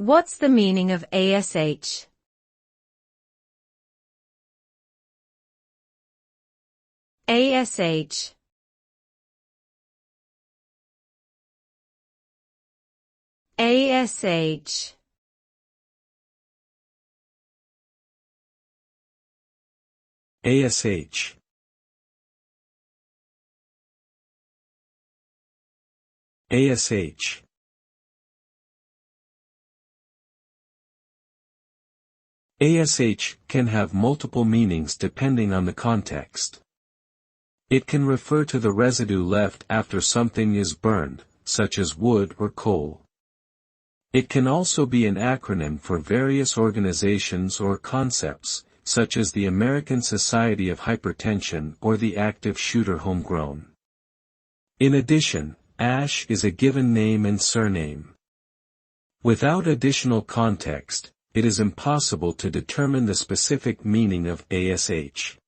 What's the meaning of ASH? ASH. ASH. ASH. ASH. ASH can have multiple meanings depending on the context. It can refer to the residue left after something is burned, such as wood or coal. It can also be an acronym for various organizations or concepts, such as the American Society of Hypertension or the Active Shooter Homegrown. In addition, ASH is a given name and surname. Without additional context, it is impossible to determine the specific meaning of ASH.